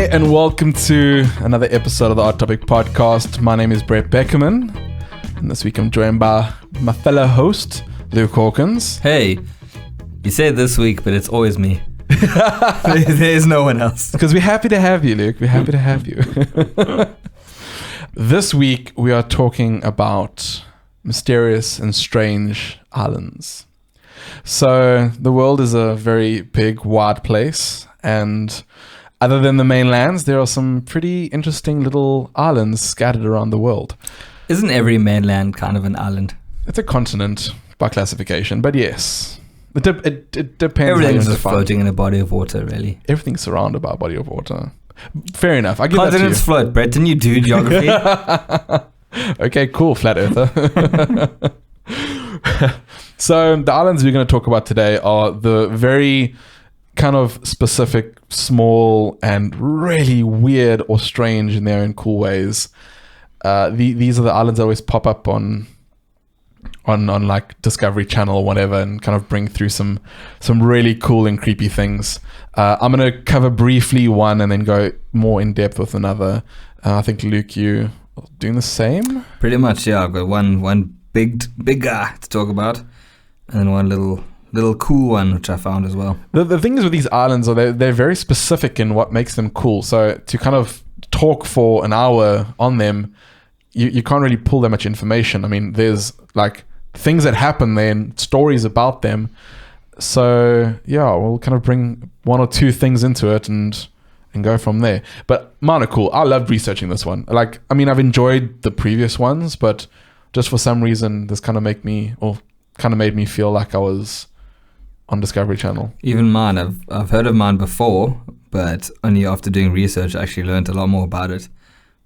G'day and welcome to another episode of the Art Topic Podcast. My name is Brett Beckerman, and this week I'm joined by my fellow host, Luke Hawkins. Hey, you say this week, but it's always me. There's no one else. Because we're happy to have you, Luke. We're happy to have you. This week we are talking about mysterious and strange islands. So the world is a very big, wide place, and other than the mainlands, there are some pretty interesting little islands scattered around the world. Isn't every mainland kind of an island? It's a continent by classification, but yes. It depends. Everything's just floating in a body of water, really. Everything's surrounded by a body of water. Fair enough. I give Continents that to you. float, Brett. Didn't you do geography? Okay, cool, flat earther. So the islands we're going to talk about today are the very kind of specific, small, and really weird or strange in their own cool ways. These are the islands that always pop up on like Discovery Channel or whatever, and kind of bring through some really cool and creepy things. I'm going to cover briefly one and then go more in depth with another. I think Luke, you are doing the same? Pretty much, yeah. I've got one big guy to talk about, and then one little cool one which I found as well. The thing is with these islands are they're very specific in what makes them cool. So to kind of talk for an hour on them, you can't really pull that much information. I mean, there's like things that happen there and stories about them. So yeah, we'll kind of bring one or two things into it and go from there. But mine are cool. I loved researching this one. Like, I mean, I've enjoyed the previous ones, but just for some reason, this kind of made me feel like I was on Discovery Channel. Even mine, I've heard of mine before, but only after doing research I actually learned a lot more about it.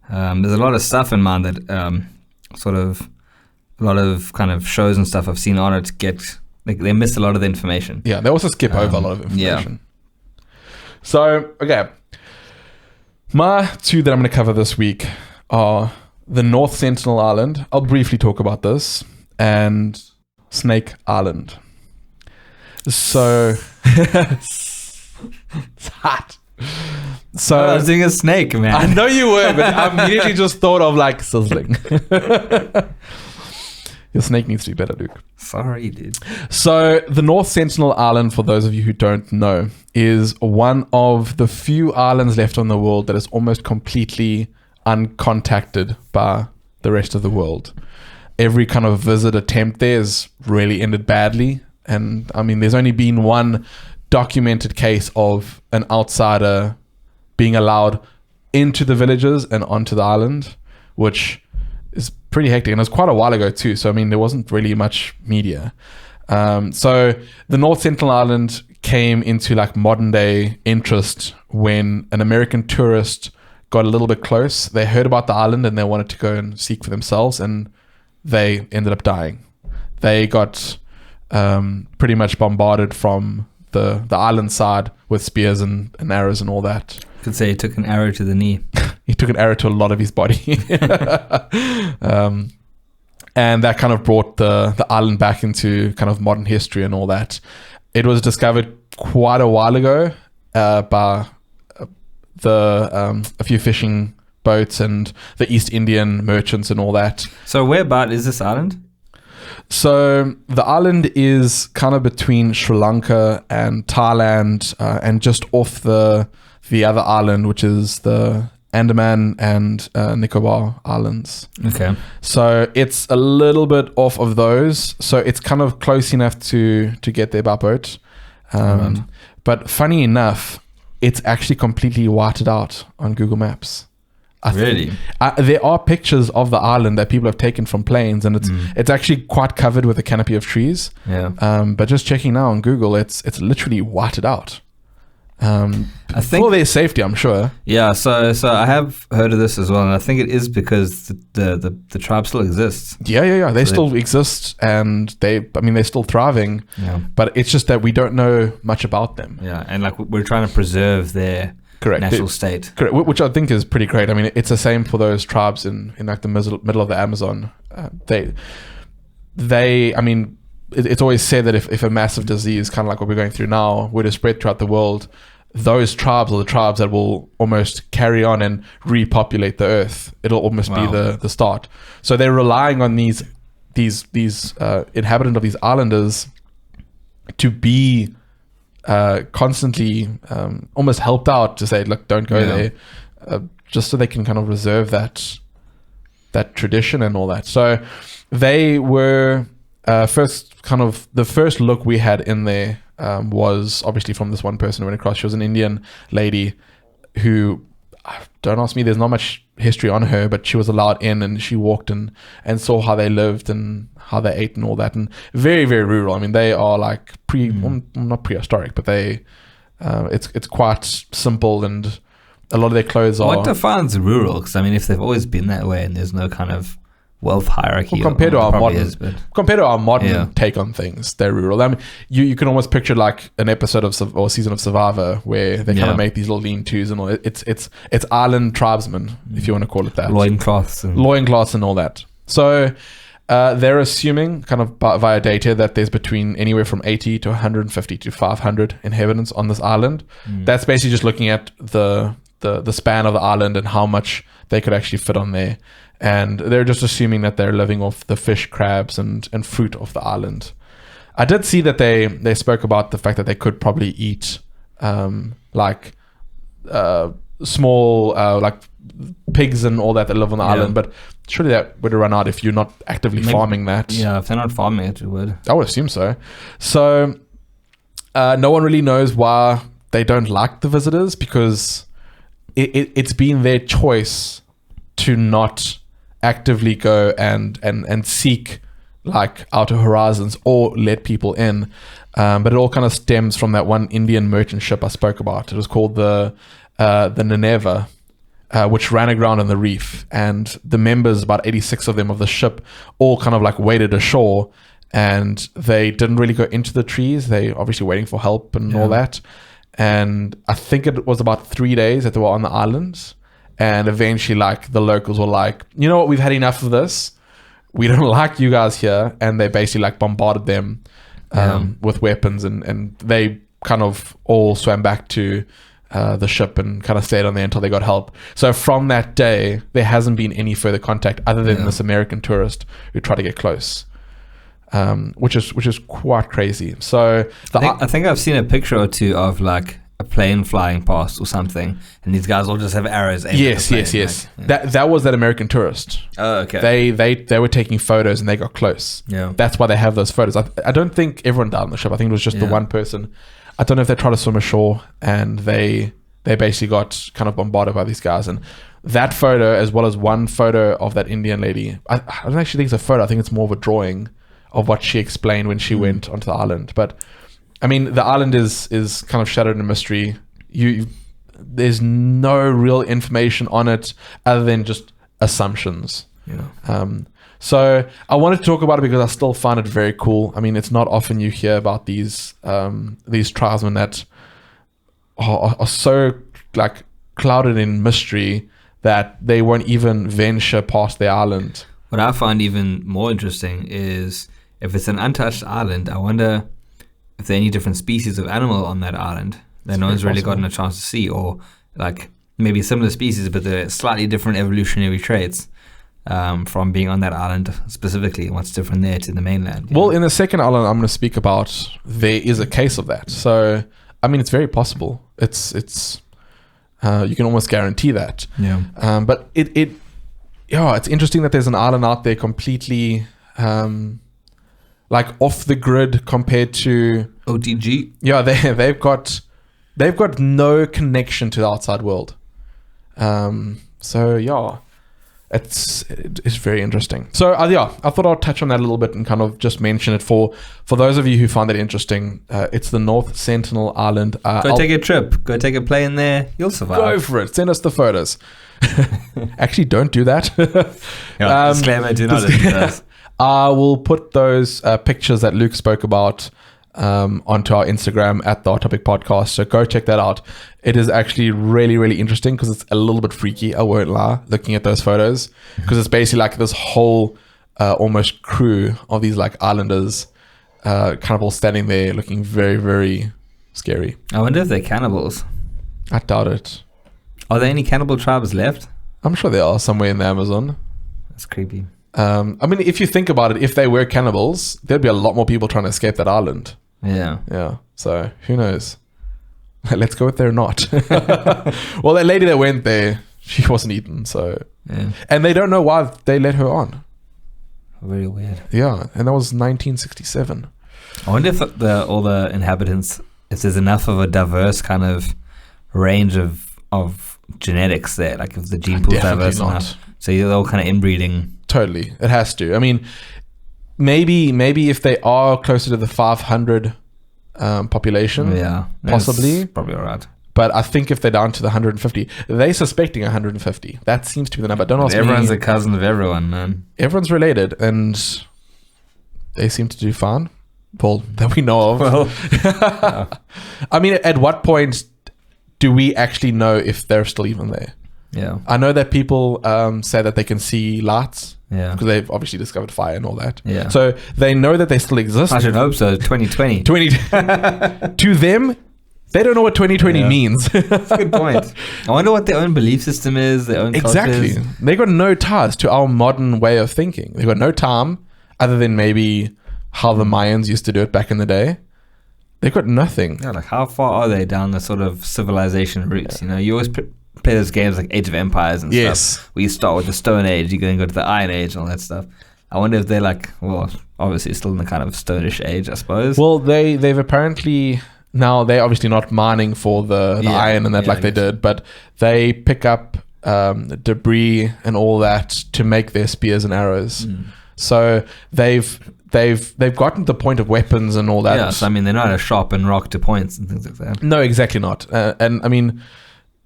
There's a lot of stuff in mine that a lot of kind of shows and stuff I've seen on it they missed a lot of the information. Yeah, they also skip over a lot of information. Yeah. So, okay. My two that I'm going to cover this week are the North Sentinel Island. I'll briefly talk about this. And Snake Island. So it's hot. So I was doing a snake, man. I know you were, but I immediately just thought of like sizzling. Your snake needs to be better, Luke. Sorry, dude. So the North Sentinel Island, for those of you who don't know, is one of the few islands left on the world that is almost completely uncontacted by the rest of the world. Every kind of visit attempt there has really ended badly. And I mean, there's only been one documented case of an outsider being allowed into the villages and onto the island, which is pretty hectic. And it was quite a while ago too. So, I mean, there wasn't really much media. So the North Sentinel Island came into like modern day interest when an American tourist got a little bit close. They heard about the island and they wanted to go and seek for themselves, and they ended up dying. They got pretty much bombarded from the island side with spears and arrows and all that. Could say he took an arrow to the knee. He took an arrow to a lot of his body. And that kind of brought the island back into kind of modern history and all that. It was discovered quite a while ago by a few fishing boats and the East Indian merchants and all that. So whereabout is this island? So the island is kind of between Sri Lanka and Thailand, and just off the other island, which is the Andaman and Nicobar Islands. Okay. So it's a little bit off of those. So it's kind of close enough to get there by boat. But funny enough, it's actually completely whited out on Google Maps. Really? There are pictures of the island that people have taken from planes, and it's actually quite covered with a canopy of trees. Yeah. But just checking now on Google, it's literally whited out. I think for their safety, I'm sure. Yeah. So I have heard of this as well, and I think it is because the tribe still exists. Yeah. They still exist, and they're still thriving. Yeah. But it's just that we don't know much about them. Yeah, and like we're trying to preserve their natural state. Correct, which I think is pretty great. I mean, it's the same for those tribes in like the middle of the Amazon. It's always said that if a massive disease, kind of like what we're going through now, were to spread throughout the world, those tribes are the tribes that will almost carry on and repopulate the earth. It'll almost be the start. So they're relying on these inhabitants of these islanders to be constantly almost helped out to say, look, don't go there, just so they can kind of reserve that tradition and all that. So they were first kind of the first look we had in there was obviously from this one person who went across. She was an Indian lady who, don't ask me, there's not much history on her, but she was allowed in and she walked and saw how they lived and how they ate and all that, and very, very rural. I mean, they are like not prehistoric, but they it's quite simple, and a lot of their clothes are... What defines rural? Because I mean, if they've always been that way and there's no kind of wealth hierarchy, well, compared to our modern take on things, they're rural. I mean, you can almost picture like an episode of or season of Survivor where they kind of make these little lean-tos and all. It's island tribesmen, if you want to call it that, loincloths and all that. So they're assuming kind of via data that there's between anywhere from 80 to 150 to 500 inhabitants on this island. That's basically just looking at the span of the island and how much they could actually fit on there. And they're just assuming that they're living off the fish, crabs, and fruit of the island. I did see that they spoke about the fact that they could probably eat small like pigs and all that live on the island, but surely that would run out if you're not actively farming that. Yeah, if they're not farming it would. I would assume so. So no one really knows why they don't like the visitors, because it's been their choice to not actively go and seek like outer horizons or let people in, but it all kind of stems from that one Indian merchant ship I spoke about. It was called the Nineveh, which ran aground on the reef, and the members, about 86 of them of the ship, all kind of like waded ashore, and they didn't really go into the trees. They obviously waiting for help and all that, and I think it was about 3 days that they were on the islands. And eventually, like, the locals were like, you know what, we've had enough of this. We don't like you guys here. And they basically, like, bombarded them with weapons. And they kind of all swam back to the ship and kind of stayed on there until they got help. So from that day, there hasn't been any further contact other than this American tourist who tried to get close, which is quite crazy. So I think I've seen a picture or two of, like, a plane flying past or something, and these guys all just have arrows. Yes. That was that American tourist. Oh, okay. They were taking photos and they got close. Yeah, that's why they have those photos. I don't think everyone died on the ship. I think it was just the one person. I don't know if they tried to swim ashore and they basically got kind of bombarded by these guys. And that photo, as well as one photo of that Indian lady, I don't actually think it's a photo. I think it's more of a drawing of what she explained when she went onto the island. But I mean, the island is kind of shrouded in mystery. There's no real information on it other than just assumptions. Yeah. So I wanted to talk about it because I still find it very cool. I mean, it's not often you hear about these tribesmen that are so like clouded in mystery that they won't even venture past the island. What I find even more interesting is if it's an untouched island, I wonder if there are any different species of animal on that island that no one's really gotten a chance to see, or like maybe similar species, but they're slightly different evolutionary traits from being on that island specifically. What's different there to the mainland? Well, in the second island I'm going to speak about, there is a case of that. So, I mean, it's very possible. It's you can almost guarantee that. Yeah. But it's interesting that there's an island out there completely like off the grid compared to OTG. Yeah, they've got no connection to the outside world. So yeah, it's very interesting. So I thought I'd touch on that a little bit and kind of just mention it for those of you who find it interesting. It's the North Sentinel Island. Go take a trip. Go take a plane there. You'll survive. Go for it. Send us the photos. Actually, don't do that. Disclaimer: do not do that. I will put those pictures that Luke spoke about onto our Instagram at the Hot Topic Podcast. So go check that out. It is actually really, really interesting because it's a little bit freaky. I won't lie, looking at those photos, because it's basically like this whole almost crew of these like islanders kind of all standing there looking very, very scary. I wonder if they're cannibals. I doubt it. Are there any cannibal tribes left? I'm sure there are somewhere in the Amazon. That's creepy. I mean, if you think about it, if they were cannibals, there'd be a lot more people trying to escape that island. Yeah. Yeah. So who knows? Let's go with they're not. Well, that lady that went there, she wasn't eaten. So, Yeah. and they don't know why they let her on. Very weird. Yeah, and that was 1967. I wonder if all the inhabitants, if there's enough of a diverse kind of range of genetics there, like if the gene pool is diverse enough. So you're all kind of inbreeding. Totally, it has to. I mean, maybe if they are closer to the 500 population, Yeah. possibly. That's probably all right. But I think if they're down to the 150, they're suspecting 150. That seems to be the number. Don't ask Everyone's me. a cousin of everyone, man. Everyone's related, and they seem to do fine. Well, that we know of. Well, I mean, at what point do we actually know if they're still even there? yeah. I know that people say that they can see lights Yeah. because they've obviously discovered fire and all that. Yeah. So they know that they still exist. I should hope so. 2020. 20 to them, they don't know what 2020 Yeah. means. That's a good point. I wonder what their own belief system is, their own Exactly. cultures. They got no ties to our modern way of thinking. They got no time other than maybe how the Mayans used to do it back in the day. They got nothing. Yeah, like how far are they down the sort of civilization routes? You know, you always play those games like Age of Empires and Yes. stuff. Where you start with the Stone Age, you then go to the Iron Age and all that stuff. I wonder if they're like, well, obviously still in the kind of Stone-ish age, I suppose. Well, they've apparently now they're obviously not mining for the Yeah. iron and that Yeah, like they did, but they pick up debris and all that to make their spears and arrows. So they've gotten to the point of weapons and all that. Yeah, so I mean, they're not a sharpen rock to points and things like that. No, exactly not. And I mean,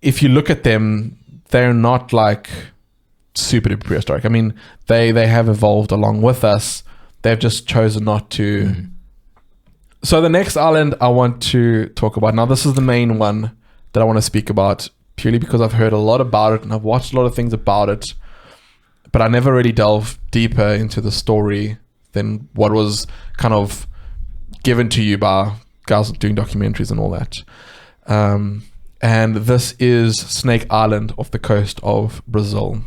if you look at them, they're not like super duper prehistoric. I mean, they have evolved along with us. They've just chosen not to. So the next island I want to talk about, now this is the main one that I want to speak about purely because I've heard a lot about it and I've watched a lot of things about it, but I never really delved deeper into the story than what was kind of given to you by guys doing documentaries and all that. And this is Snake Island off the coast of Brazil.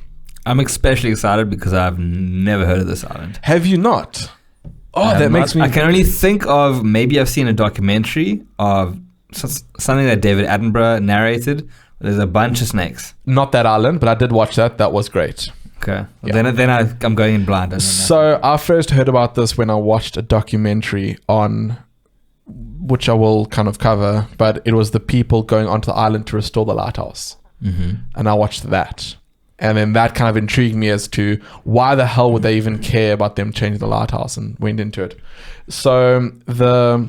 I'm especially excited because I've never heard of this island. Have you not? Oh, that makes me... I can only think of, maybe I've seen a documentary of something that David Attenborough narrated. There's a bunch of snakes. Not that island, but I did watch that. That was great. Okay. Yeah. Then I'm going in blind. I don't know. So I first heard about this when I watched a documentary on, which I will kind of cover, but it was the people going onto the island to restore the lighthouse. And I watched that. And then that kind of intrigued me as to why the hell would they even care about them changing the lighthouse, and went into it. So the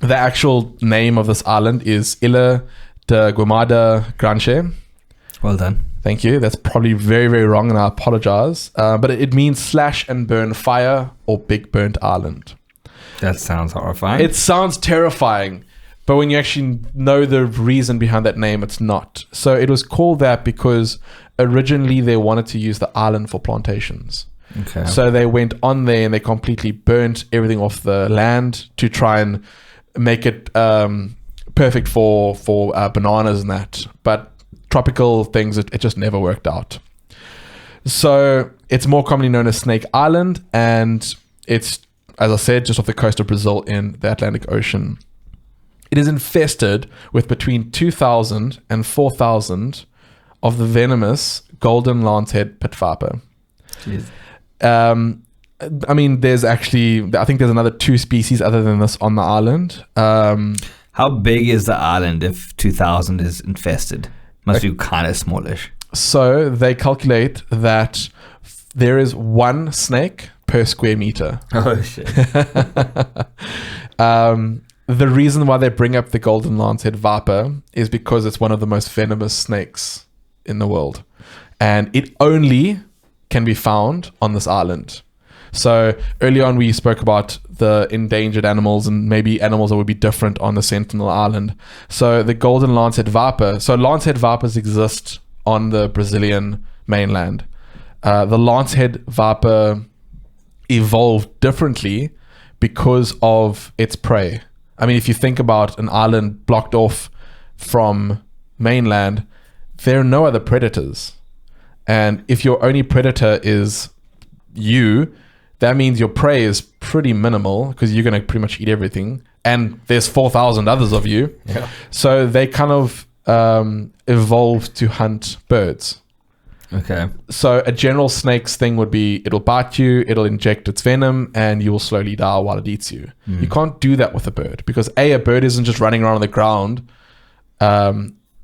actual name of this island is Ilha de Guamada Grande. Well done. Thank you. That's probably very, very wrong, and I apologize. But it means slash and burn fire or big burnt island. That sounds horrifying. It sounds terrifying, but when you actually know the reason behind that name, it's not. So it was called that because originally they wanted to use the island for plantations. Okay. So they went on there and they completely burnt everything off the land to try and make it perfect for bananas and that. But tropical things, it just never worked out. So it's more commonly known as Snake Island, and it's, as I said, just off the coast of Brazil in the Atlantic Ocean. It is infested with between 2,000 and 4,000 of the venomous golden lancehead pit viper. Jeez. I mean, I think there's another 2 species other than this on the island. How big is the island if 2,000 is infested? Must be kind of smallish. So they calculate that there is 1 snake per square meter. Oh, shit. The reason why they bring up the golden lancehead viper is because it's one of the most venomous snakes in the world. And it only can be found on this island. So early on we spoke about the endangered animals and maybe animals that would be different on the Sentinel Island. So the golden lancehead viper. So lancehead vipers exist on the Brazilian mainland. The lancehead viper evolved differently because of its prey. I mean, if you think about an island blocked off from mainland, there are no other predators. And if your only predator is you, that means your prey is pretty minimal because you're going to pretty much eat everything. And there's 4,000 others of you. Yeah. So they kind of evolved to hunt birds. Okay. So a general snake's thing would be it'll bite you, it'll inject its venom, and you will slowly die while it eats you. You can't do that with a bird because a bird isn't just running around on the ground.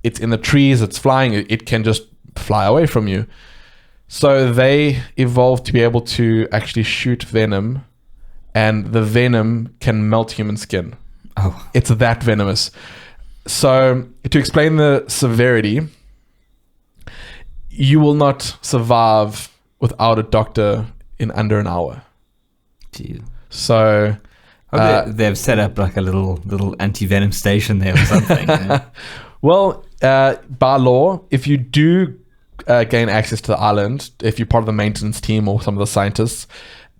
It's in the trees, it's flying, it can just fly away from you. So they evolved to be able to actually shoot venom, and the venom can melt human skin. Oh. It's that venomous. So to explain the severity, you will not survive without a doctor in under an hour. Jeez. So they've set up like a little anti-venom station there or something. Well, by law, if you do gain access to the island, if you're part of the maintenance team or some of the scientists,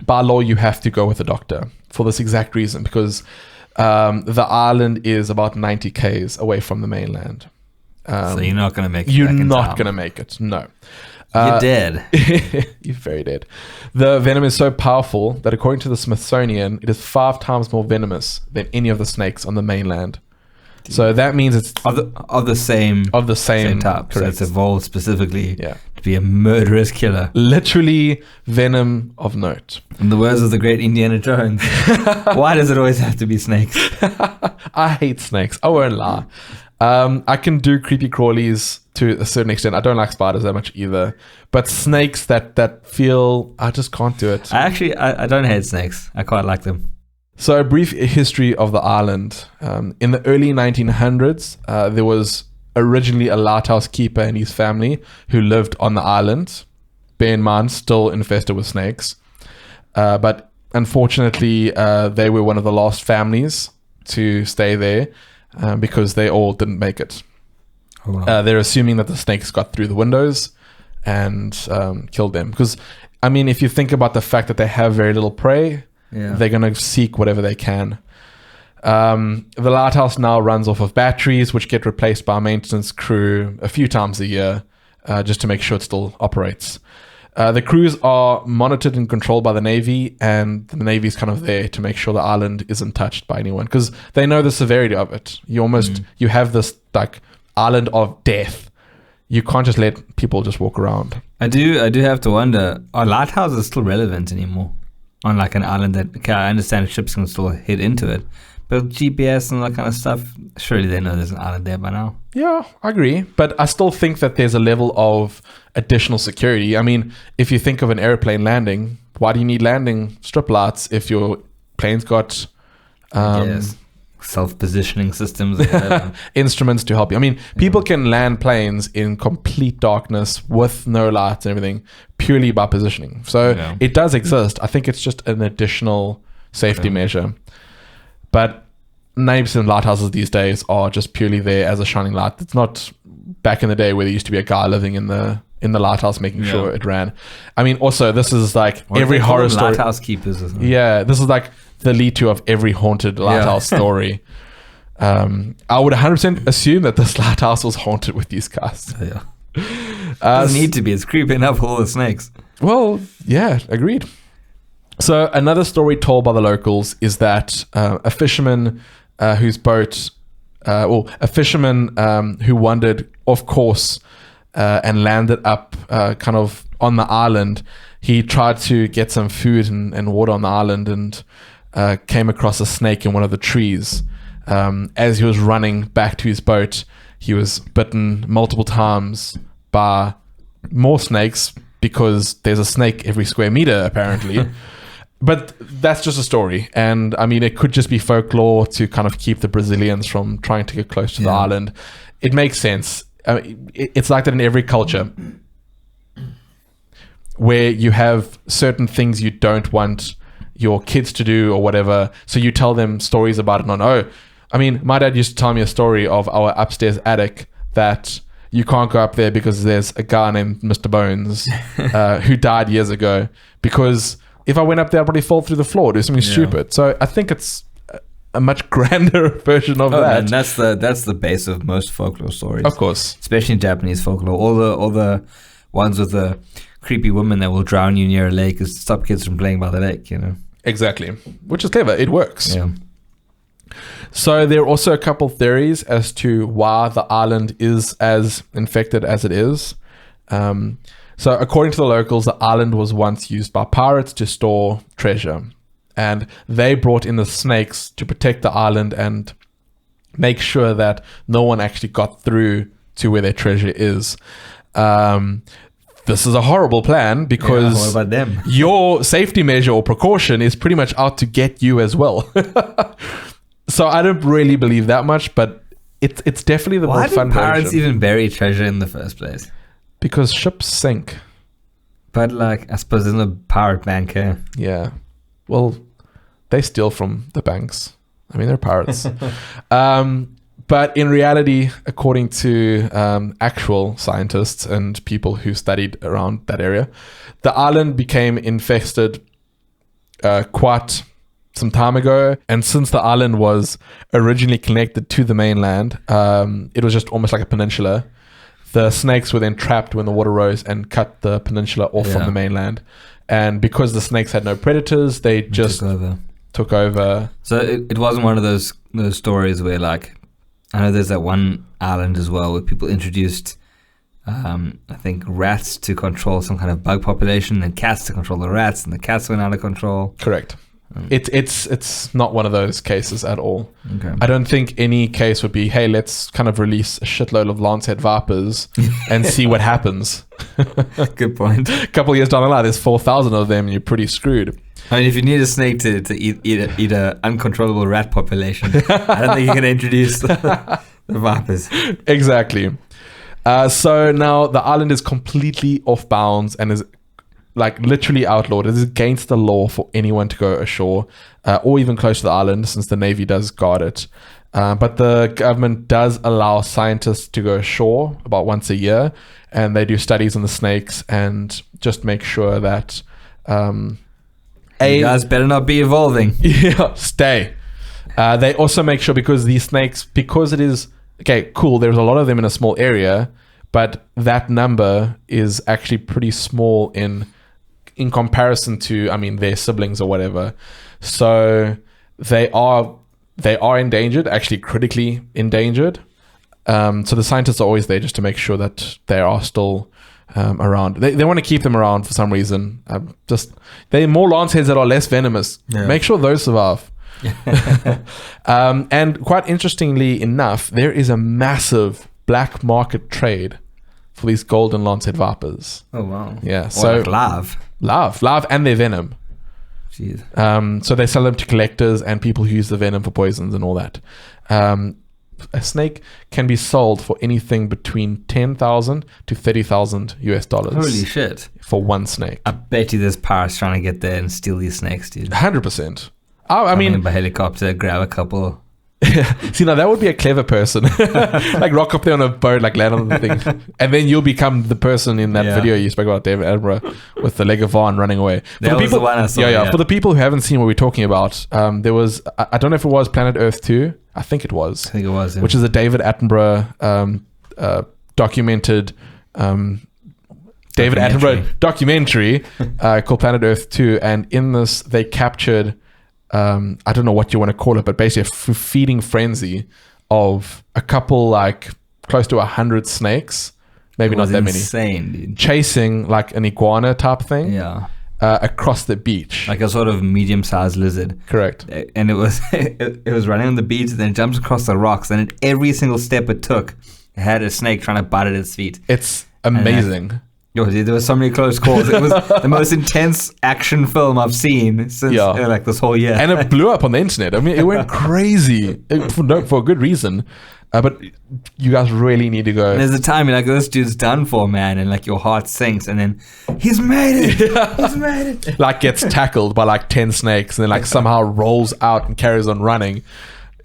by law you have to go with a doctor for this exact reason, because the island is about 90 k's away from the mainland. So you're not going to make it. You're not going to make it. No. You're dead. You're very dead. The venom is so powerful that according to the Smithsonian, it is 5 times more venomous than any of the snakes on the mainland. So that means it's of the same type. Correct. So it's evolved specifically Yeah. to be a murderous killer. Literally venom of note. In the words of the great Indiana Jones, why does it always have to be snakes? I hate snakes. I won't lie. I can do creepy crawlies to a certain extent. I don't like spiders that much either. But snakes that feel, I just can't do it. I don't hate snakes. I quite like them. So a brief history of the island. In the early 1900s, there was originally a lighthouse keeper and his family who lived on the island. Bear in mind, still infested with snakes. But unfortunately, they were one of the last families to stay there because they all didn't make it. Oh, wow. They're assuming that the snakes got through the windows and killed them. Because, I mean, if you think about the fact that they have very little prey, they're going to seek whatever they can. The lighthouse now runs off of batteries, which get replaced by a maintenance crew a few times a year, just to make sure it still operates. The crews are monitored and controlled by the Navy, and the Navy is kind of there to make sure the island isn't touched by anyone, because they know the severity of it. You have this like island of death. You can't just let people just walk around. I do have to wonder, are lighthouses still relevant anymore? On like an island that, okay, I understand ships can still hit into it, but GPS and that kind of stuff, surely they know there's an island there by now. Yeah, I agree. But I still think that there's a level of additional security. I mean, if you think of an airplane landing, why do you need landing strip lights if your plane's got self-positioning systems or whatever. Instruments to help you? I mean, people can land planes in complete darkness with no lights and everything purely by positioning. So it does exist. I think it's just an additional safety measure. But 90% of lighthouses these days are just purely there as a shining light. It's not back in the day where there used to be a guy living in the lighthouse making sure it ran. I mean, also, this is like every horror story. Lighthouse keepers. Yeah, this is like the lead to of every haunted lighthouse story. I would 100% assume that this lighthouse was haunted with these guys. Yeah. Doesn't need to be. It's creeping up all the snakes. Well, yeah, agreed. So another story told by the locals is that a fisherman who wandered off course and landed up kind of on the island. He tried to get some food and water on the island and came across a snake in one of the trees. As he was running back to his boat, he was bitten multiple times by more snakes because there's a snake every square meter, apparently. But that's just a story. And I mean, it could just be folklore to kind of keep the Brazilians from trying to get close to the island. It makes sense. I mean, it's like that in every culture where you have certain things you don't want your kids to do or whatever. So you tell them stories about it. I mean, my dad used to tell me a story of our upstairs attic that you can't go up there because there's a guy named Mr. Bones who died years ago. Because if I went up there, I'd probably fall through the floor, do something stupid. So I think it's a much grander version of that. And that's the base of most folklore stories. Of course. Especially in Japanese folklore. All the ones with the creepy woman that will drown you near a lake is to stop kids from playing by the lake, you know. Exactly. Which is clever. It works. Yeah. So there are also a couple theories as to why the island is as infected as it is. So according to the locals, the island was once used by pirates to store treasure. And they brought in the snakes to protect the island and make sure that no one actually got through to where their treasure is. This is a horrible plan because what about them? Your safety measure or precaution is pretty much out to get you as well. So I don't really believe that much, but it's definitely the more fun version. Why did pirates even bury treasure in the first place? Because ships sink. But like, I suppose there's no pirate bank here. Yeah. Well, they steal from the banks. I mean, they're pirates. But in reality, according to actual scientists and people who studied around that area, the island became infested quite some time ago. And since the island was originally connected to the mainland, it was just almost like a peninsula. The snakes were then trapped when the water rose and cut the peninsula off from the mainland. And because the snakes had no predators, they just took over. So it wasn't one of those stories where, like, I know there's that one island as well where people introduced, I think, rats to control some kind of bug population and cats to control the rats, and the cats went out of control. Correct. It's not one of those cases at all. Okay. I don't think any case would be, hey, let's kind of release a shitload of lancehead vipers and see what happens. Good point. A couple of years down the line, there's 4,000 of them and you're pretty screwed. I mean, if you need a snake to eat a uncontrollable rat population, I don't think you can introduce the vipers. Exactly. So now the island is completely off bounds and is like literally outlawed. It is against the law for anyone to go ashore or even close to the island, since the Navy does guard it. But the government does allow scientists to go ashore about once a year, and they do studies on the snakes and just make sure that you guys better not be evolving. Yeah, stay. They also make sure, because these snakes, because it is okay, cool, there's a lot of them in a small area, but that number is actually pretty small in comparison to, I mean, their siblings or whatever. So they are endangered, actually critically endangered. So the scientists are always there just to make sure that they are still around. They want to keep them around for some reason. There are more lanceheads that are less venomous. Yeah. Make sure those survive. And quite interestingly enough, there is a massive black market trade for these golden lancehead vipers. Oh wow! Yeah, so like live, and their venom. Jeez. So they sell them to collectors and people who use the venom for poisons and all that. A snake can be sold for anything between $10,000 to $30,000 Holy shit! For one snake. I bet you there's pirates trying to get there and steal these snakes, dude. 100%. I mean, by helicopter, grab a couple. See, now that would be a clever person. Like rock up there on a boat, like land on the thing, and then you'll become the person in that video you spoke about, David Attenborough, with the leg of Vaughn running away. That was the one I saw. For the people who haven't seen what we're talking about, there was, I don't know if it was Planet Earth 2. I think it was. Yeah. Which is a David Attenborough documented David Attenborough documentary called Planet Earth 2, and in this they captured, I don't know what you want to call it, but basically a feeding frenzy of a couple, like close to 100 snakes, maybe not that many, insane, dude. Chasing like an iguana type thing, across the beach, like a sort of medium-sized lizard. Correct. And it was it was running on the beach, and then it jumps across the rocks, and at every single step it took, it had a snake trying to bite at its feet. It's amazing. Yo, dude, there were so many close calls. It was the most intense action film I've seen since like this whole year. And it blew up on the internet. I mean, it went crazy for a good reason. But you guys really need to go. And there's a time you're like, this dude's done for, man, and like your heart sinks, and then he's made it. He's made it. Like gets tackled by like 10 snakes, and then like somehow rolls out and carries on running.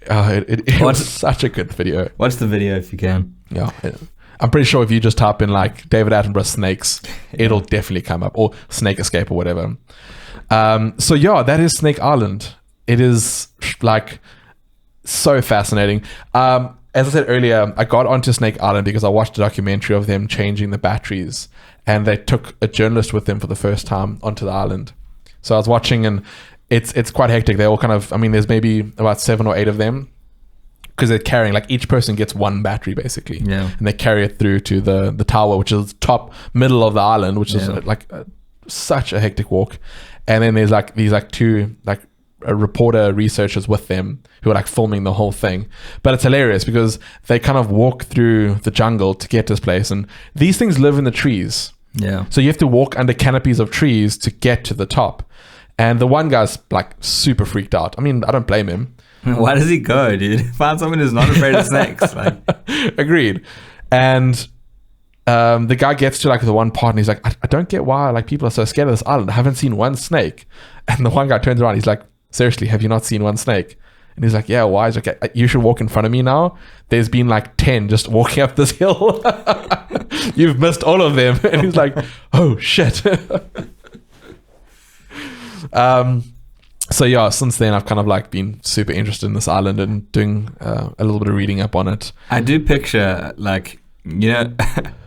It was such a good video. Watch the video if you can. Yeah. I'm pretty sure if you just type in like David Attenborough snakes, it'll definitely come up, or Snake Escape or whatever. So yeah, that is Snake Island. It is like So fascinating. As I said earlier, I got onto Snake Island because I watched a documentary of them changing the batteries, and they took a journalist with them for the first time onto the island. So I was watching, and it's quite hectic. They all kind of, I mean, there's maybe about 7 or 8 of them, because they're carrying, like, each person gets one battery basically, and they carry it through to the tower, which is top middle of the island, which is like such a hectic walk. And then there's like these like 2 like reporter researchers with them who are like filming the whole thing. But it's hilarious because they kind of walk through the jungle to get to this place, and these things live in the trees. So you have to walk under canopies of trees to get to the top. And the one guy's like super freaked out. I mean, I don't blame him. Why does he go, dude? Find someone who's not afraid of snakes. Like. Agreed. And the guy gets to like the one part, and he's like, I don't get why like people are so scared of this island. I haven't seen one snake. And the one guy turns around, he's like, seriously, have you not seen one snake? And he's like, yeah, why? He's like, you should walk in front of me now. There's been like 10 just walking up this hill. You've missed all of them. And he's like, oh shit. So yeah, since then I've kind of like been super interested in this island and doing a little bit of reading up on it. I do picture, like, you know,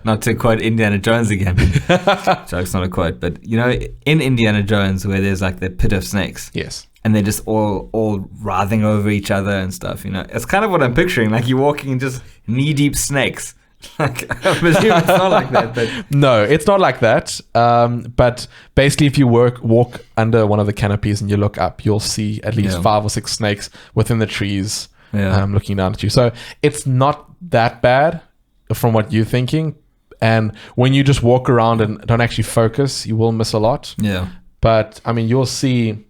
not to quote Indiana Jones again. Joke's not a quote, but you know, in Indiana Jones where there's like the pit of snakes. Yes. And they're just all writhing over each other and stuff, you know. It's kind of what I'm picturing, like you're walking in just knee-deep snakes. Like, I presume it's not like that, but... No, it's not like that. But basically, if you walk under one of the canopies and you look up, you'll see at least 5 or 6 snakes within the trees looking down at you. So it's not that bad from what you're thinking. And when you just walk around and don't actually focus, you will miss a lot. But, I mean, you'll see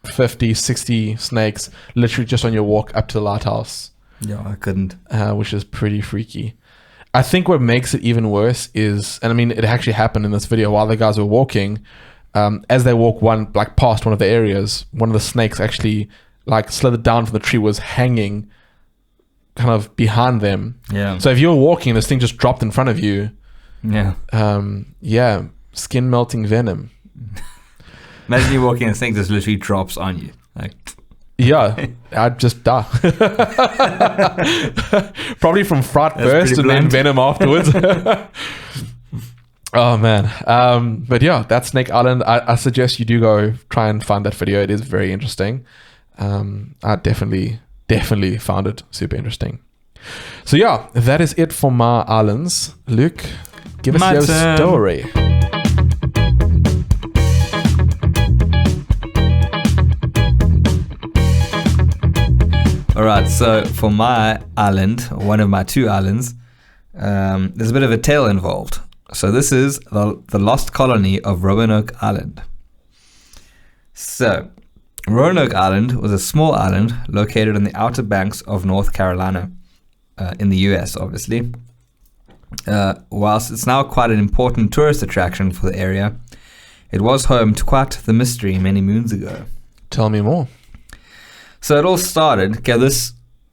50, 60 snakes literally just on your walk up to the lighthouse. I couldn't. Which is pretty freaky. I think what makes it even worse is, and I mean, it actually happened in this video while the guys were walking, as they walk past one of the areas, one of the snakes actually like slithered down from the tree, was hanging kind of behind them. So if you were walking, this thing just dropped in front of you. Skin melting venom. Imagine you walking and this thing just literally drops on you. Like, I'd just die. Probably from fright first and then venom afterwards. Oh man. But yeah, that's Snake Island. I suggest you do go try and find that video. It is very interesting. I definitely found it super interesting. So yeah, that is it for my islands. Luke, give us your story. Alright, so for my island, one of my 2 islands, there's a bit of a tale involved. So this is the lost colony of Roanoke Island. So, Roanoke Island was a small island located on the outer banks of North Carolina, in the US, obviously. Whilst it's now quite an important tourist attraction for the area, it was home to quite the mystery many moons ago. Tell me more. So it all started,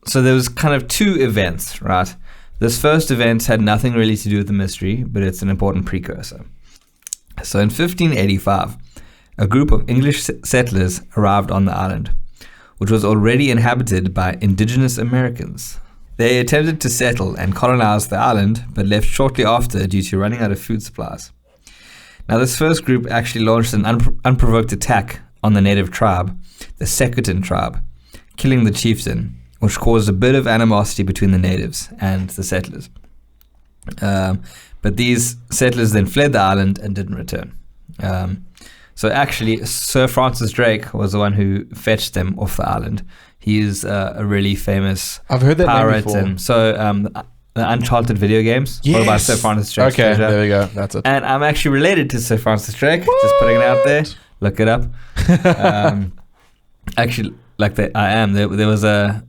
so there was kind of 2 events, right? This first event had nothing really to do with the mystery, but it's an important precursor. So in 1585, a group of English settlers arrived on the island, which was already inhabited by indigenous Americans. They attempted to settle and colonize the island, but left shortly after due to running out of food supplies. Now this first group actually launched an unprovoked attack on the native tribe, the Sentinel tribe, killing the chieftain, which caused a bit of animosity between the natives and the settlers. But these settlers then fled the island and didn't return. So actually, Sir Francis Drake was the one who fetched them off the island. He is a really famous I've heard that pirate. name before. So the Uncharted video games, yes. What about Sir Francis Drake? Okay, there we go. That's it. And I'm actually related to Sir Francis Drake. What? Just putting it out there. Look it up. Actually, like I am. There was a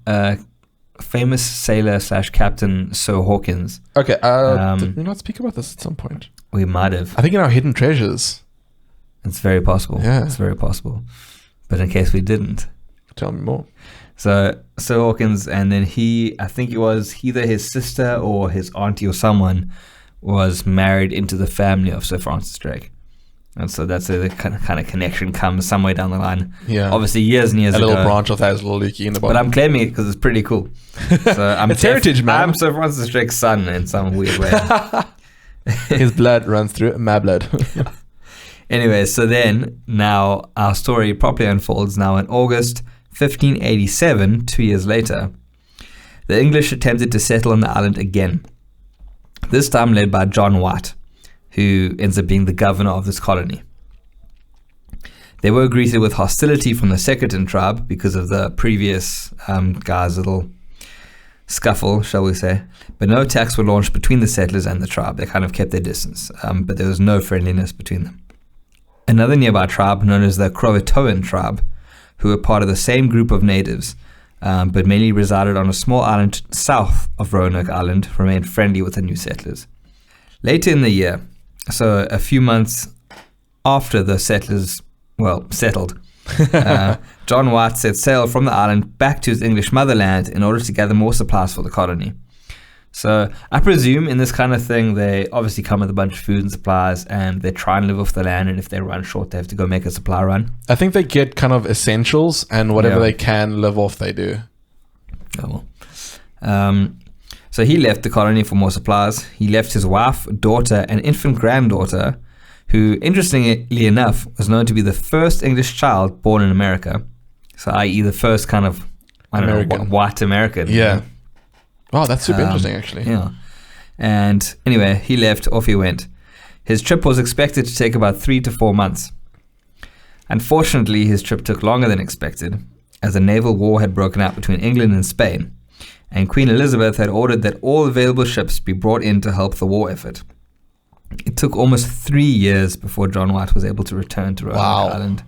famous sailor / captain, Sir Hawkins. Okay, did we not speak about this at some point? We might have. I think in our Hidden Treasures. It's very possible. Yeah. It's very possible. But in case we didn't. Tell me more. So, Sir Hawkins, and then I think it was either his sister or his auntie or someone was married into the family of Sir Francis Drake. And so that's where the kind of connection comes somewhere down the line. Yeah. Obviously, years and years ago. A little branch of that is a little leaky in the bottom. But I'm claiming it because it's pretty cool. So It's heritage, man. I'm Sir Francis Drake's son in some weird way. His blood runs through my blood. Anyway, so then now our story properly unfolds now in August 1587, 2 years later. The English attempted to settle on the island again, this time led by John White, who ends up being the governor of this colony. They were greeted with hostility from the Sentinel tribe because of the previous guy's little scuffle, shall we say. But no attacks were launched between the settlers and the tribe. They kind of kept their distance, but there was no friendliness between them. Another nearby tribe, known as the Croatoan tribe, who were part of the same group of natives, but mainly resided on a small island south of Roanoke Island, remained friendly with the new settlers. Later in the year, so a few months after the settlers, settled, John White set sail from the island back to his English motherland in order to gather more supplies for the colony. So I presume in this kind of thing, they obviously come with a bunch of food and supplies, and they try and live off the land, and if they run short, they have to go make a supply run. I think they get kind of essentials, and whatever they can live off, they do. Oh, well. So he left the colony for more supplies. He left his wife, daughter, and infant granddaughter, who, interestingly enough, was known to be the first English child born in America. So i.e. the first kind of, white American. Yeah. Oh, that's super interesting, actually. Yeah. And anyway, he left, off he went. His trip was expected to take about 3 to 4 months. Unfortunately, his trip took longer than expected, as a naval war had broken out between England and Spain, and Queen Elizabeth had ordered that all available ships be brought in to help the war effort. It took almost 3 years before John White was able to return to Roanoke Island.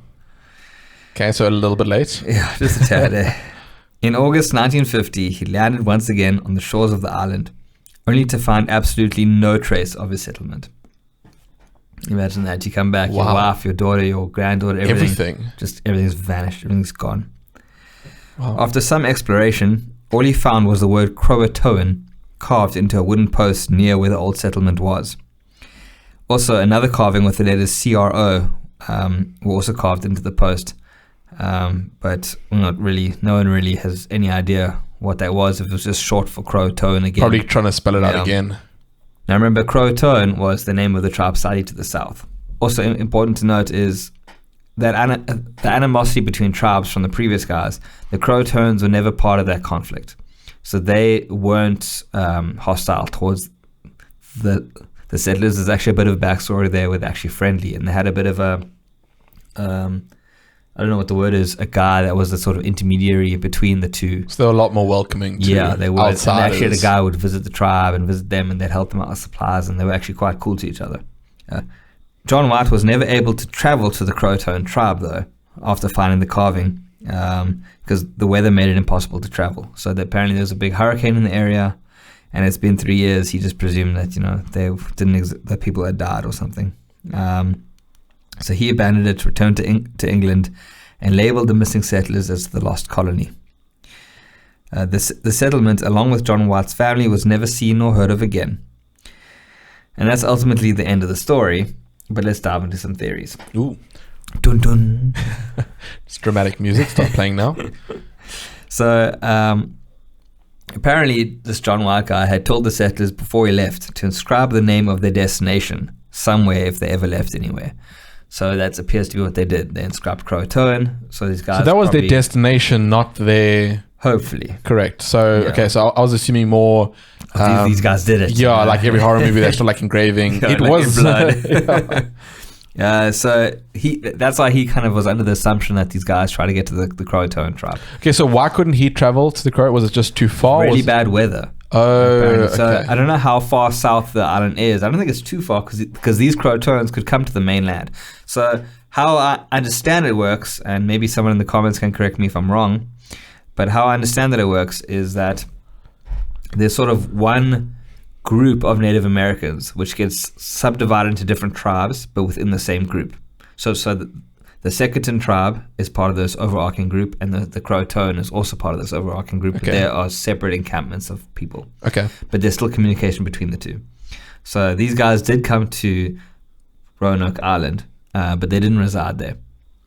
Okay, so a little bit late. Yeah, just a tad. In August 1950, he landed once again on the shores of the island, only to find absolutely no trace of his settlement. Imagine that. You come back, your wife, your daughter, your granddaughter, everything. Just everything's vanished. Everything's gone. Wow. After some exploration, all he found was the word Croatoan carved into a wooden post near where the old settlement was. Also, another carving with the letters CRO were also carved into the post. But no one really has any idea what that was, if it was just short for Croatoan again. Probably trying to spell it out again. Now remember, Croatoan was the name of the tribe slightly to the south. Also important to note is that the animosity between tribes from the previous guys, the Croatoans were never part of that conflict. So they weren't hostile towards the settlers. There's actually a bit of a backstory there where they're actually friendly, and they had a bit of a I don't know what the word is, a guy that was the sort of intermediary between the two. So they were a lot more welcoming to they were. outsiders. And actually the guy would visit the tribe and visit them, and they'd help them out with supplies, and they were actually quite cool to each other. John White was never able to travel to the Croatoan tribe, though, after finding the carving, because the weather made it impossible to travel. So apparently there was a big hurricane in the area, and it's been 3 years. He just presumed that, that people had died or something. So he abandoned it, returned to England, and labeled the missing settlers as the lost colony. The settlement, along with John White's family, was never seen or heard of again. And that's ultimately the end of the story, but let's dive into some theories. Ooh. Dun dun. It's dramatic music. Start playing now. So apparently this John White guy had told the settlers before he left to inscribe the name of their destination somewhere if they ever left anywhere. So that appears to be what they did. They inscribed Croatoan. So these guys. So that was their destination, not their. Hopefully. Correct. So okay. So I was assuming more. These guys did it. Yeah, like every horror movie, they're still like engraving. It like was blood. So that's why he kind of was under the assumption that these guys try to get to the Croatoan tribe. Okay, so why couldn't he travel to the Croat? Was it just too far? Really bad weather. Oh, so okay. I don't know how far south the island is. I don't think it's too far because these Croatoans could come to the mainland. So how I understand it works, and maybe someone in the comments can correct me if I'm wrong, but how I understand that it works is that there's sort of one group of Native Americans which gets subdivided into different tribes, but within the same group. So the Sentinel tribe is part of this overarching group, and the Croatoan is also part of this overarching group. Okay. But there are separate encampments of people. Okay. But there's still communication between the two. So these guys did come to Roanoke Island, but they didn't reside there.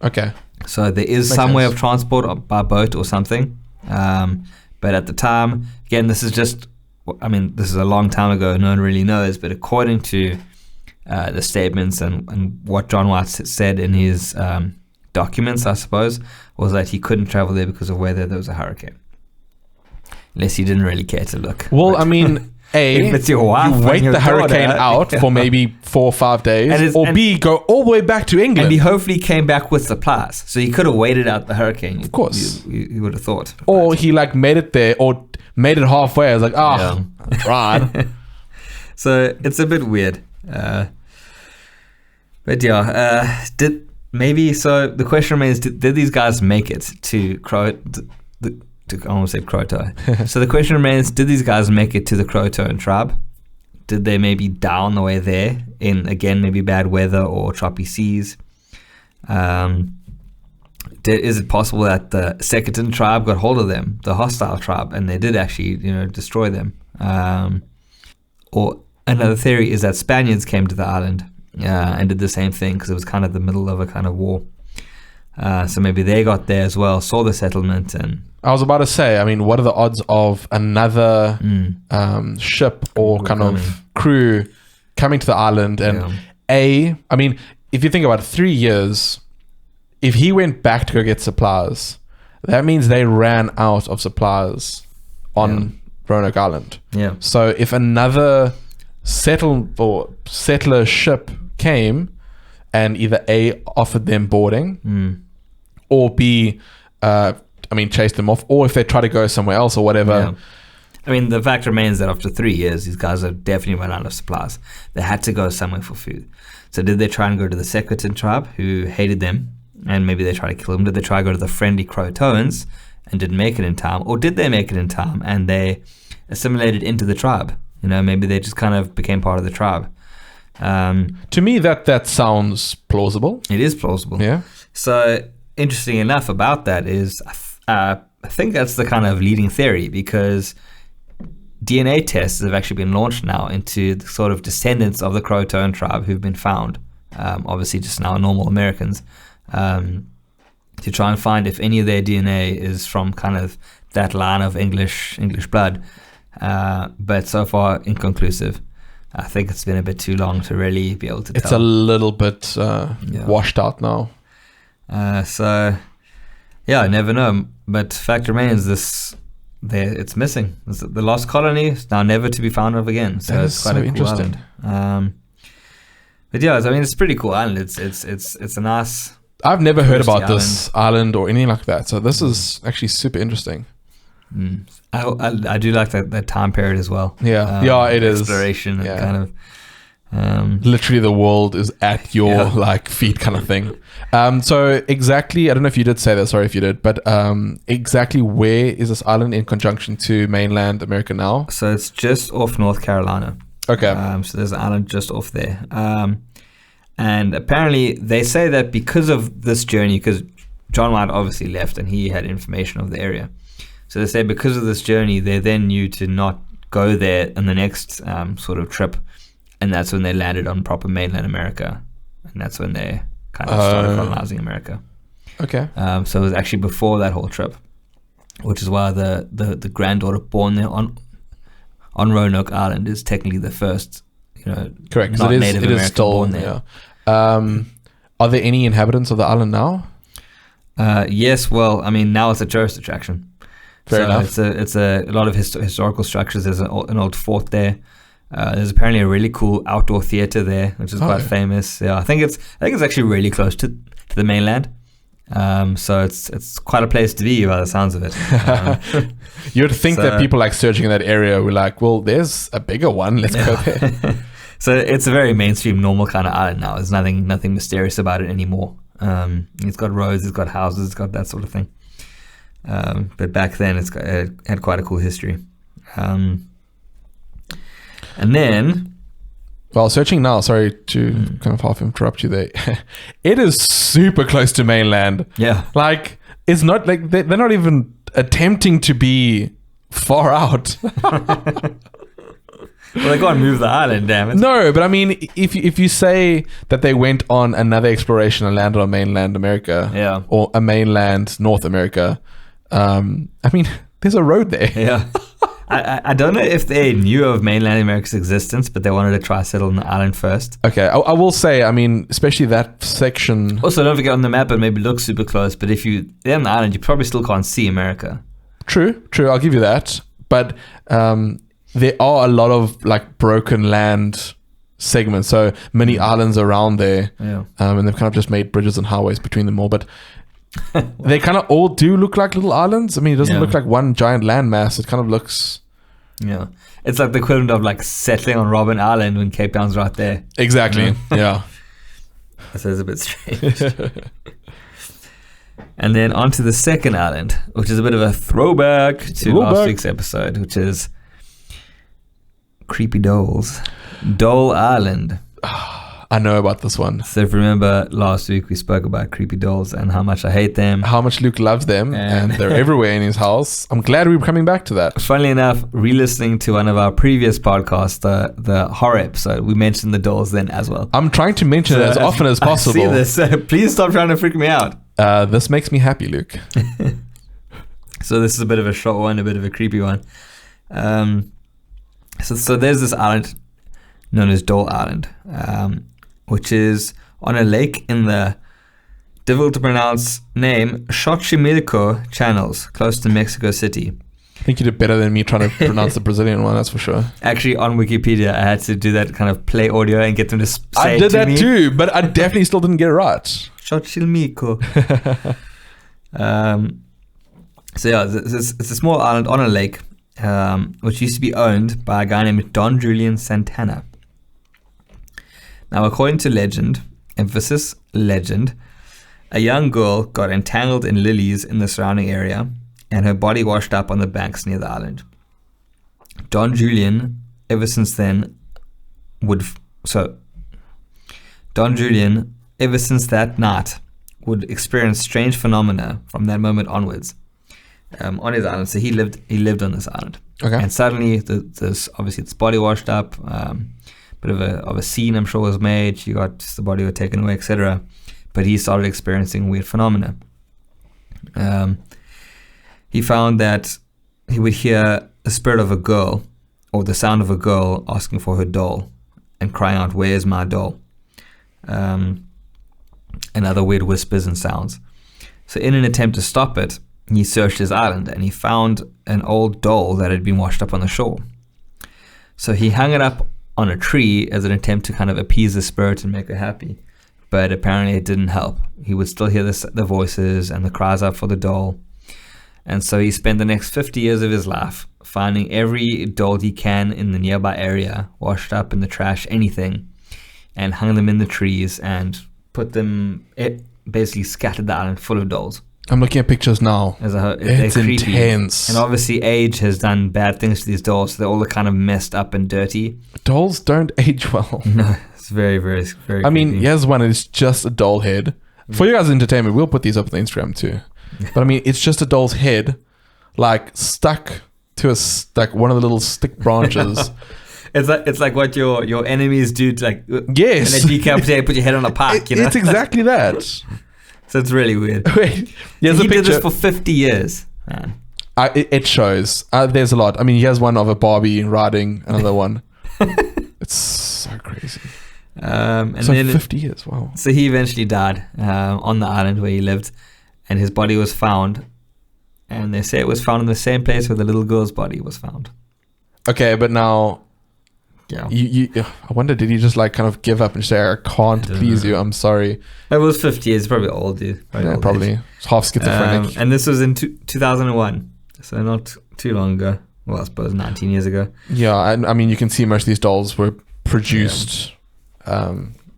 Okay. So there is Makes some way sense. of transport by boat or something. But at the time, again, this is a long time ago. No one really knows. But according to the statements and what John White said in his documents, I suppose, was that he couldn't travel there because of whether there was a hurricane. Unless he didn't really care to look. Well, But I mean, A, if it's your wife you and wait your the hurricane daughter, out for maybe 4 or 5 days, or B, go all the way back to England. and he hopefully came back with supplies. So he could have waited out the hurricane. Of course. You would have thought. Or he like made it there or made it halfway. I was like, I tried. So it's a bit weird. But yeah, the question remains, did these guys make it to I almost said Croatoan. So the question remains, did these guys make it to the Croatoan tribe? Did they maybe die on the way there in, again, maybe bad weather or choppy seas? Is it possible that the Sentinel tribe got hold of them, the hostile tribe, and they did actually, destroy them? Or another theory is that Spaniards came to the island and did the same thing because it was kind of the middle of a kind of war. So maybe they got there as well, saw the settlement, and I was about to say, I mean, what are the odds of another ship or kind of crew coming to the island? And I mean, if you think about it, 3 years, if he went back to go get supplies, that means they ran out of supplies on Roanoke Island. Yeah. So if another settler ship came and either A, offered them boarding, or B, chased them off, or if they try to go somewhere else or whatever. Yeah. I mean, the fact remains that after 3 years, these guys have definitely run out of supplies. They had to go somewhere for food. So did they try and go to the Secretan tribe, who hated them, and maybe they tried to kill them? Did they try to go to the friendly Croatoans and didn't make it in time? Or did they make it in time and they assimilated into the tribe? Maybe they just kind of became part of the tribe. To me, that sounds plausible. It is plausible. Yeah. So interesting enough about that is, I think that's the kind of leading theory, because DNA tests have actually been launched now into the sort of descendants of the Croatoan tribe who've been found, obviously just now normal Americans, to try and find if any of their DNA is from kind of that line of English blood. But so far inconclusive. I think it's been a bit too long to really be able to tell. It's a little bit washed out now. So, yeah, I never know. But fact remains, it's missing. The lost colony is now never to be found of again. So That it's is quite so a cool interesting. island. But yeah, it's a pretty cool island. It's a nice. I've never heard about touristy this island or anything like that. So this is actually super interesting. I do like that time period as well. Yeah, it is. Exploration and kind of. Literally the world is at your feet kind of thing. So exactly, I don't know if you did say that, sorry if you did, but exactly where is this island in conjunction to mainland America now? So it's just off North Carolina. Okay. So there's an island just off there. And apparently they say that because of this journey, because John White obviously left and he had information of the area. So they say because of this journey, they then knew to not go there in the next sort of trip. And that's when they landed on proper mainland America. And that's when they kind of started colonizing America. Okay. So it was actually before that whole trip, which is why the granddaughter born there on Roanoke Island is technically the first, Correct. not it Native is American still born there. Yeah. Are there any inhabitants of the island now? Yes. Well, now it's a tourist attraction. Fair enough. It's a lot of historical structures. There's an old fort there. There's apparently a really cool outdoor theater there, which is quite famous. Yeah, I think it's actually really close to the mainland. So it's quite a place to be by the sounds of it. You'd think that people like searching in that area were like, well, there's a bigger one. Let's go there. So it's a very mainstream, normal kind of island now. There's nothing mysterious about it anymore. It's got roads, it's got houses, it's got that sort of thing. But back then, it had quite a cool history. And then, well, searching now, sorry to kind of half interrupt you there. It is super close to mainland. Yeah. Like, it's not like they're not even attempting to be far out. Well, they can't move the island, damn it. No, but I mean, if you say that they went on another exploration and landed on mainland America, Yeah. or a mainland North America, I mean, there's a road there. Yeah. I don't know if they knew of mainland America's existence, but they wanted to try settle on the island first. Okay, I will say, I mean, especially that section. Also, don't forget on the map, it maybe looks super close, but if they're on the island, you probably still can't see America. True, I'll give you that. But there are a lot of like broken land segments, so many islands around there, Yeah. and they've kind of just made bridges and highways between them all. But they kind of all do look like little islands. I mean, it doesn't look like one giant landmass. It kind of looks... Yeah. It's like the equivalent of like settling on Robben Island when Cape Town's right there. Exactly, yeah. So it's a bit strange. And then on to the second island, which is a bit of a throwback to last week's episode, which is Creepy Doles. Dole Island. I know about this one. So if you remember last week we spoke about creepy dolls and how much I hate them. How much Luke loves them, and they're everywhere in his house. I'm glad we're coming back to that. Funnily enough, re-listening to one of our previous podcasts, the horror episode, we mentioned the dolls then as well. I'm trying to mention it as often as possible. I see this. Please stop trying to freak me out. This makes me happy, Luke. So this is a bit of a short one, a bit of a creepy one. So there's this island known as Dole Island, which is on a lake in the difficult to pronounce name Xochimilco channels, close to Mexico City. I think you did better than me trying to pronounce the Brazilian one, that's for sure. Actually, on Wikipedia, I had to do that kind of play audio and get them to say I it did to that me. too, but I definitely still didn't get it right. Xochimilco. So yeah, it's a small island on a lake, which used to be owned by a guy named Don Julian Santana. Now, according to legend, emphasis legend, a young girl got entangled in lilies in the surrounding area, and her body washed up on the banks near the island. Don Julian, ever since that night, would experience strange phenomena from that moment onwards on his island. So he lived on this island. Okay. And suddenly, this body washed up. Bit of a scene, I'm sure, was made. The body was taken away, etc. But he started experiencing weird phenomena. He found that he would hear the spirit of a girl, or the sound of a girl asking for her doll and crying out, "Where's my doll?" And other weird whispers and sounds. So in an attempt to stop it, he searched his island and he found an old doll that had been washed up on the shore. So he hung it up on a tree as an attempt to kind of appease the spirit and make her happy. But apparently it didn't help. He would still hear the voices and the cries out for the doll. And so he spent the next 50 years of his life finding every doll he can in the nearby area, washed up in the trash, anything, and hung them in the trees and basically scattered the island full of dolls. I'm looking at pictures now. It's creepy. Intense. And obviously age has done bad things to these dolls, so they're all kind of messed up and dirty. Dolls don't age well. No, it's very, very, very I mean, creepy. here's one. It's just a doll head. For you guys' entertainment, we'll put these up on the Instagram too. But I mean, it's just a doll's head, like stuck to one of the little stick branches. It's like what your enemies do to Yes. and they decapitate, put your head on a pike, It's exactly that. So it's really weird. Wait, So he did this for 50 years, man. It shows. There's a lot. I mean, he has one of a Barbie riding another one. It's so crazy. And so then 50 years, wow. So he eventually died on the island where he lived, and his body was found. And they say it was found in the same place where the little girl's body was found. Okay, but now, Yeah. I wonder, did he just kind of give up and say, I can't please you, I'm sorry? It was 50 years, probably old, dude. Probably. It's half schizophrenic. And this was in 2001, so not too long ago. Well, I suppose 19 years ago. Yeah, I mean, you can see most of these dolls were produced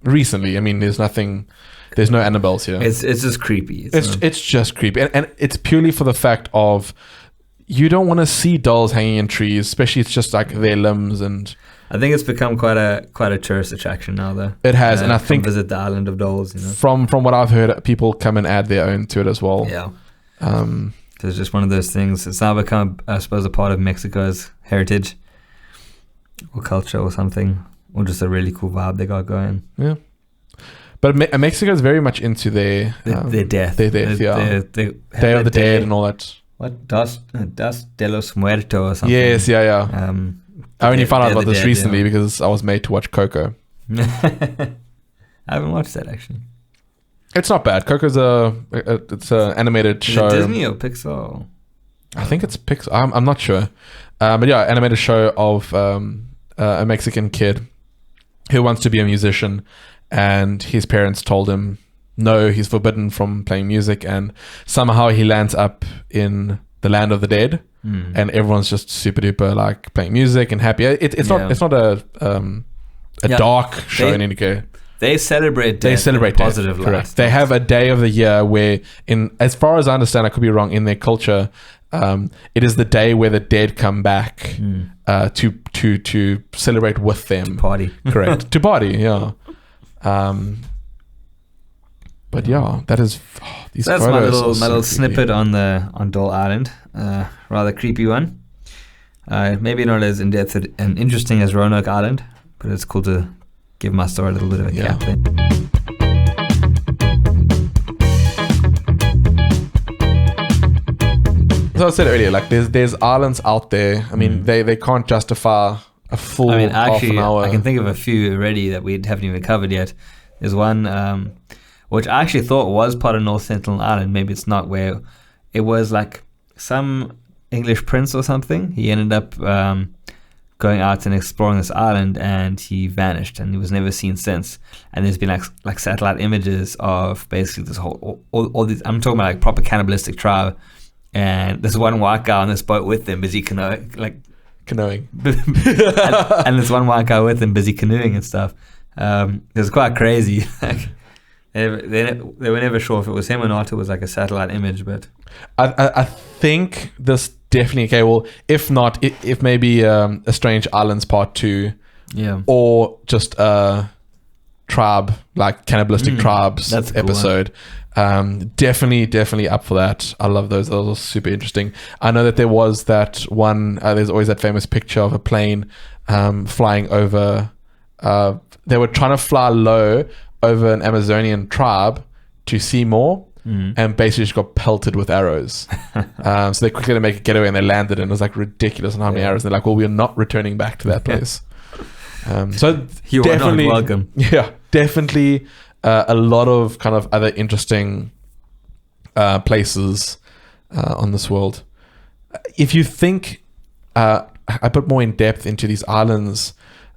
recently. I mean, there's no Annabelles here. It's just creepy. It's just creepy. And it's purely for the fact of, you don't want to see dolls hanging in trees, especially it's just like their limbs. And I think it's become quite a tourist attraction now, though. It has, and I think visit the island of dolls. From what I've heard, people come and add their own to it as well. Yeah. So it's just one of those things. It's now become, I suppose, a part of Mexico's heritage. or culture or something, or just a really cool vibe they got going. Yeah. But Mexico is very much into their death. Their death, yeah. Day of the Dead and all that. What? Dos de los Muertos or something. Yes, yeah. I only found out about this recently because I was made to watch Coco. I haven't watched that actually. It's not bad. Coco's it's an animated show. Is it Disney or Pixar? I think it's Pixar. I'm not sure. But yeah, animated show of a Mexican kid who wants to be a musician, and his parents told him no, he's forbidden from playing music, and somehow he lands up in the land of the dead, and everyone's just super duper like playing music and happy. It's not a dark show in any case. They celebrate death in positive light. Correct. They have a day of the year where, as far as I understand, I could be wrong, in their culture, it is the day where the dead come back to celebrate with them. To party. Correct. To party, yeah. But yeah, that is these that's photos. my little snippet on Dole Island. Rather creepy one. Maybe not as in depth and interesting as Roanoke Island, but it's cool to give my story a little bit of a cap there. So I said earlier, like there's islands out there. I mean, they can't justify a full half an hour. I can think of a few already that we haven't even covered yet. There's one which I actually thought was part of North Sentinel Island. Maybe it's not, where it was like some English prince or something. He ended up going out and exploring this island, and he vanished, and he was never seen since. And there's been like satellite images of basically this whole all these. I'm talking about like proper cannibalistic tribe, and there's one white guy on this boat with them busy canoeing, and there's one white guy with them busy canoeing and stuff. It was quite crazy. They were never sure if it was him or not. It was like a satellite image, but I think this definitely okay. Well, if not, if maybe a Strange Islands Part 2, or just a tribe like cannibalistic tribes that's a cool episode. Definitely up for that. I love those. Those are super interesting. I know that there was that one. There's always that famous picture of a plane flying over. They were trying to fly low over an Amazonian tribe to see more, and basically just got pelted with arrows. So they quickly had to make a getaway, and they landed, and it was like ridiculous on how many arrows. And they're like, well, we're not returning back to that place. So you are not welcome. Yeah, definitely a lot of kind of other interesting places on this world. If you think I put more in depth into these islands,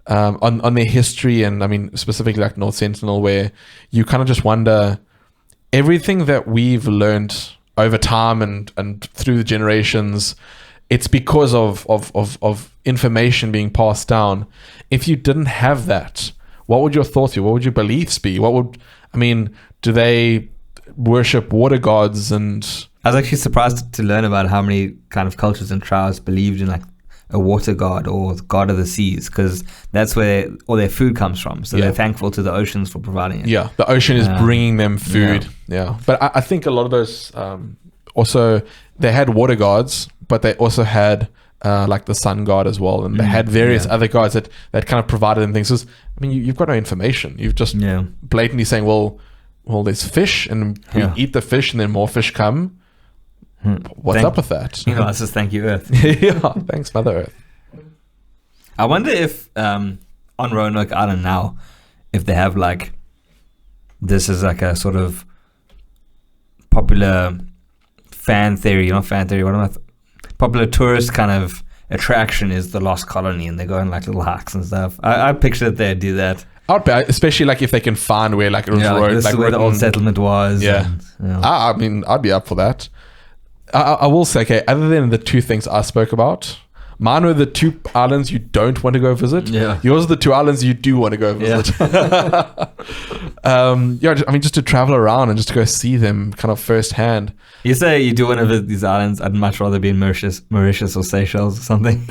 on their history, and I mean specifically like North Sentinel, where you kind of just wonder everything that we've learned over time and through the generations, it's because of information being passed down. If you didn't have that, what would your thoughts be? What would your beliefs be? Do they worship water gods? And I was actually surprised to learn about how many kind of cultures and tribes believed in like a water god or god of the seas, because that's where all their food comes from. So they're thankful to the oceans for providing it. Yeah, the ocean is bringing them food. Yeah. But I think a lot of those also, they had water gods, but they also had like the sun god as well, and they had various other gods that kind of provided them things. So, I mean, you've got no information. You've just blatantly saying, well, there's fish, and we eat the fish, and then more fish come. What's up with that? Let's just thank you, Earth. Yeah, thanks, Mother Earth. I wonder if on Roanoke Island now, if they have like, this is like a sort of popular popular tourist kind of attraction is the Lost Colony, and they go on like little hikes and stuff. I picture that they'd do that. I'd be, especially like if they can find where like it was this is where the old settlement was. Yeah, I mean, I'd be up for that. I will say, okay, other than the two things I spoke about, mine were the two islands you don't want to go visit. Yeah. Yours are the two islands you do want to go visit. Just to travel around and just to go see them kind of firsthand. You say you do want to visit these islands. I'd much rather be in Mauritius or Seychelles or something.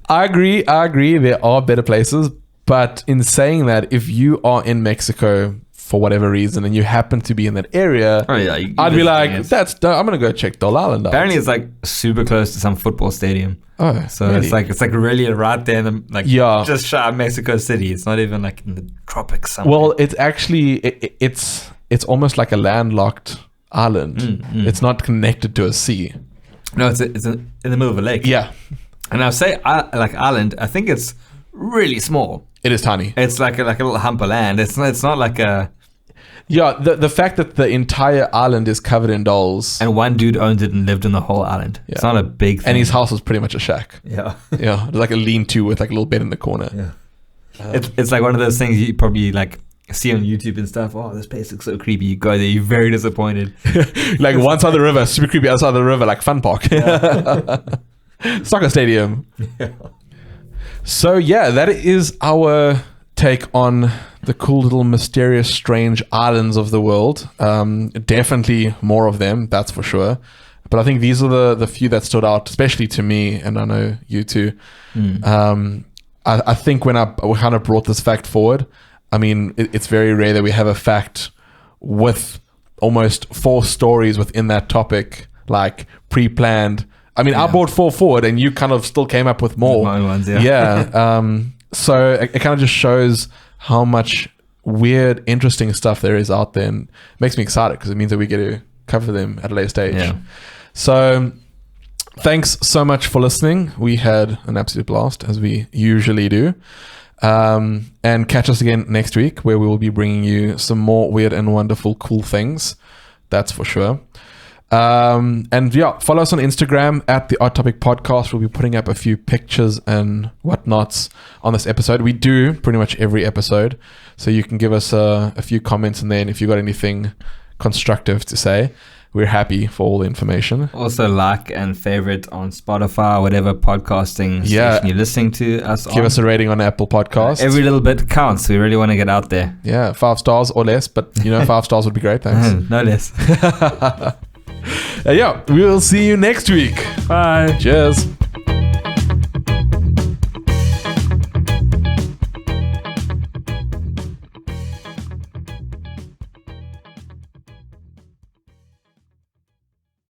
I agree. There are better places. But in saying that, if you are in Mexico for whatever reason, and you happen to be in that area, Oh yeah, I'd be like, I'm gonna go check Dole Island out. Apparently, it's like super close to some football stadium. Oh, So really? it's like really right there in the, like Yeah. just shy of Mexico City. It's not even like in the tropics somewhere. Well, it's actually it's almost like a landlocked island. It's not connected to a sea. No, it's in the middle of a lake. Yeah, And I'll say like island. I think it's really small. it is tiny. It's like a little hump of land. It's not like a. Yeah, the fact that the entire island is covered in doles, And one dude owned it and lived on the whole island. It's Yeah. not a big thing. and his house was pretty much a shack. Yeah. Yeah, it's like a lean-to with like a little bed in the corner. Yeah. It's like one of those things you probably like see on YouTube and stuff. Oh, this place looks so creepy. You go there, you're very disappointed. Like one side of the river, super creepy. Other side of the river, like fun park, soccer stadium. Yeah. So yeah, that is our take on the cool little mysterious, strange islands of the world. Definitely more of them, that's for sure. But I think these are the few that stood out, especially to me, and I know you too. I think when we kind of brought this fact forward, I mean, it's very rare that we have a fact with almost 4 stories within that topic, like pre-planned. I mean, I brought 4 forward, and you kind of still came up with more. My own ones, yeah. Yeah. So it kind of just shows how much weird, interesting stuff there is out there, and it makes me excited because it means that we get to cover them at a later stage. Yeah. So thanks so much for listening. We had an absolute blast, as we usually do. And catch us again next week, where we will be bringing you some more weird and wonderful cool things. That's for sure. And yeah, follow us on Instagram at the Odd Topic Podcast. We'll be putting up a few pictures and whatnots on this episode. We do pretty much every episode, so you can give us a few comments, and then if you got anything constructive to say, we're happy for all the information. Also like and favorite on Spotify, whatever podcasting station you're listening to us on. Give us a rating on Apple Podcasts. Every little bit counts. We really want to get out there. Yeah, 5 stars or less, but 5 stars would be great. Thanks. No less. Yeah, we'll see you next week. Bye. Cheers.